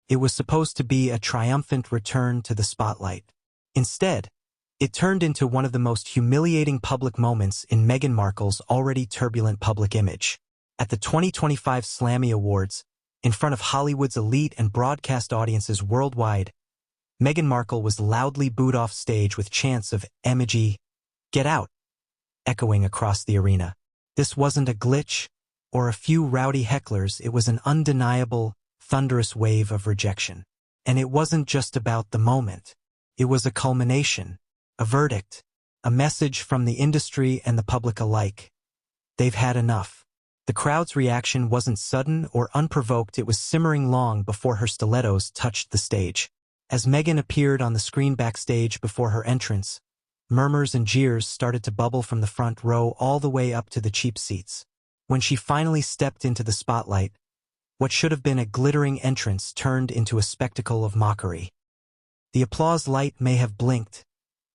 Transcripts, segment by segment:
It was supposed to be a triumphant return to the spotlight. Instead, it turned into one of the most humiliating public moments in Meghan Markle's already turbulent public image. At the 2025 Slammy Awards, in front of Hollywood's elite and broadcast audiences worldwide, Meghan Markle was loudly booed off stage with chants of MEG, "Get out," echoing across the arena. This wasn't a glitch or a few rowdy hecklers, it was an undeniable, thunderous wave of rejection. And it wasn't just about the moment. It was a culmination, a verdict, a message from the industry and the public alike. They've had enough. The crowd's reaction wasn't sudden or unprovoked, it was simmering long before her stilettos touched the stage. As Meghan appeared on the screen backstage before her entrance, murmurs and jeers started to bubble from the front row all the way up to the cheap seats. When she finally stepped into the spotlight, what should have been a glittering entrance turned into a spectacle of mockery. The applause light may have blinked,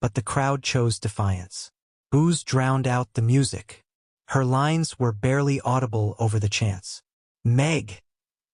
but the crowd chose defiance. Boos drowned out the music. Her lines were barely audible over the chants. "Meg,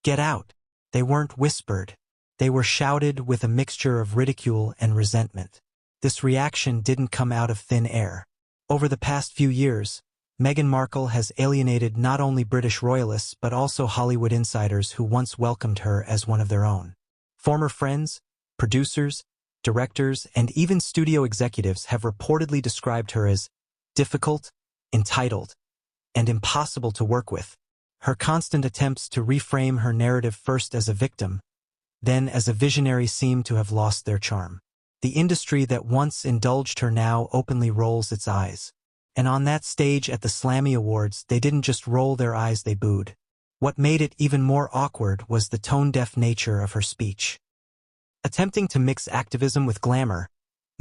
get out." They weren't whispered. They were shouted with a mixture of ridicule and resentment. This reaction didn't come out of thin air. Over the past few years, Meghan Markle has alienated not only British royalists but also Hollywood insiders who once welcomed her as one of their own. Former friends, producers, directors, and even studio executives have reportedly described her as difficult, entitled, and impossible to work with. Her constant attempts to reframe her narrative first as a victim, then as a visionary seem to have lost their charm. The industry that once indulged her now openly rolls its eyes. And on that stage at the Slammy Awards, they didn't just roll their eyes, they booed. What made it even more awkward was the tone-deaf nature of her speech. Attempting to mix activism with glamour,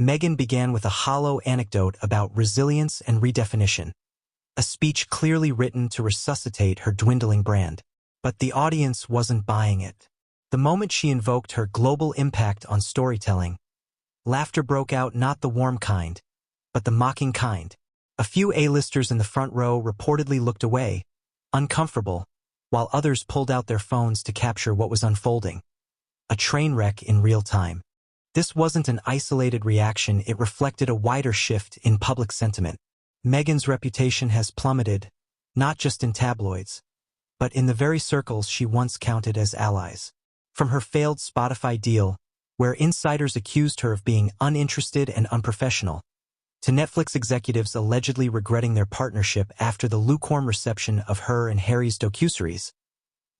Meghan began with a hollow anecdote about resilience and redefinition, a speech clearly written to resuscitate her dwindling brand. But the audience wasn't buying it. The moment she invoked her global impact on storytelling, laughter broke out, not the warm kind, but the mocking kind. A few A-listers in the front row reportedly looked away, uncomfortable, while others pulled out their phones to capture what was unfolding. A train wreck in real time. This wasn't an isolated reaction, it reflected a wider shift in public sentiment. Meghan's reputation has plummeted, not just in tabloids, but in the very circles she once counted as allies. From her failed Spotify deal, where insiders accused her of being uninterested and unprofessional, to Netflix executives allegedly regretting their partnership after the lukewarm reception of her and Harry's docuseries,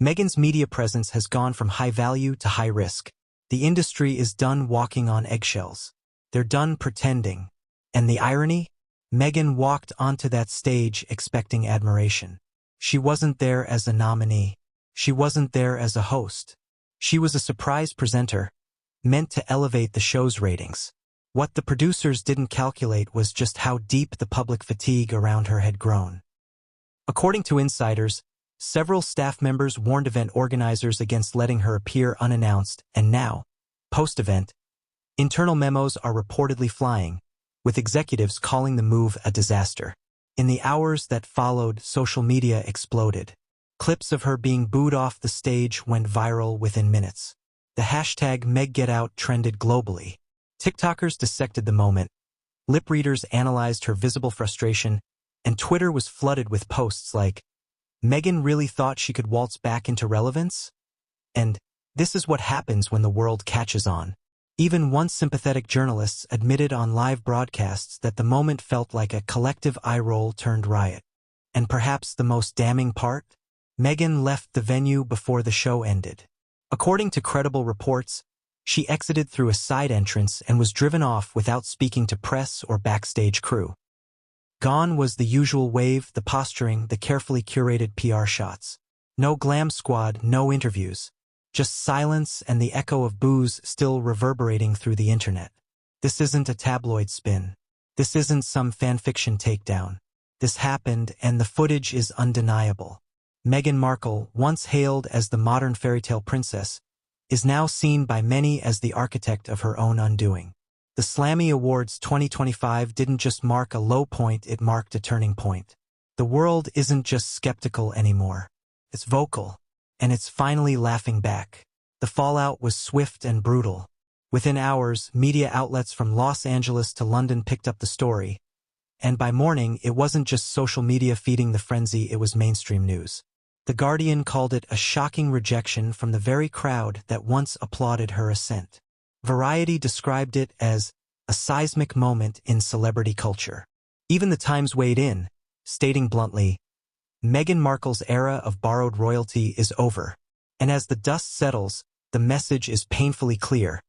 Meghan's media presence has gone from high value to high risk. The industry is done walking on eggshells. They're done pretending. And the irony? Meghan walked onto that stage expecting admiration. She wasn't there as a nominee. She wasn't there as a host. She was a surprise presenter, meant to elevate the show's ratings. What the producers didn't calculate was just how deep the public fatigue around her had grown. According to insiders, several staff members warned event organizers against letting her appear unannounced, and now, post-event, internal memos are reportedly flying, with executives calling the move a disaster. In the hours that followed, social media exploded. Clips of her being booed off the stage went viral within minutes. The hashtag #MegGetOut trended globally. TikTokers dissected the moment, lip readers analyzed her visible frustration, and Twitter was flooded with posts like, "Meghan really thought she could waltz back into relevance?" And, "This is what happens when the world catches on." Even once sympathetic journalists admitted on live broadcasts that the moment felt like a collective eye-roll turned riot. And perhaps the most damning part? Meghan left the venue before the show ended. According to credible reports, she exited through a side entrance and was driven off without speaking to press or backstage crew. Gone was the usual wave, the posturing, the carefully curated PR shots. No glam squad, no interviews. Just silence and the echo of boos still reverberating through the internet. This isn't a tabloid spin. This isn't some fanfiction takedown. This happened, and the footage is undeniable. Meghan Markle, once hailed as the modern fairytale princess, is now seen by many as the architect of her own undoing. The Slammy Awards 2025 didn't just mark a low point, it marked a turning point. The world isn't just skeptical anymore. It's vocal, and it's finally laughing back. The fallout was swift and brutal. Within hours, media outlets from Los Angeles to London picked up the story, and by morning, it wasn't just social media feeding the frenzy, it was mainstream news. The Guardian called it a shocking rejection from the very crowd that once applauded her ascent. Variety described it as a seismic moment in celebrity culture. Even the Times weighed in, stating bluntly, "Meghan Markle's era of borrowed royalty is over." And as the dust settles, the message is painfully clear.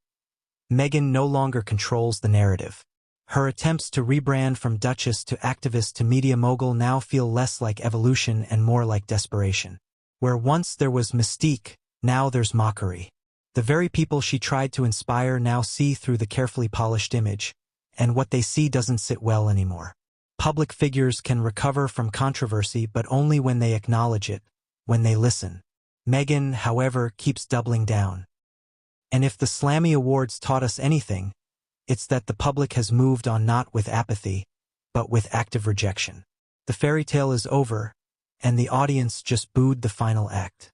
Meghan no longer controls the narrative. Her attempts to rebrand from duchess to activist to media mogul now feel less like evolution and more like desperation. Where once there was mystique, now there's mockery. The very people she tried to inspire now see through the carefully polished image, and what they see doesn't sit well anymore. Public figures can recover from controversy, but only when they acknowledge it, when they listen. Meghan, however, keeps doubling down. And if the Slammy Awards taught us anything, it's that the public has moved on not with apathy, but with active rejection. The fairy tale is over, and the audience just booed the final act.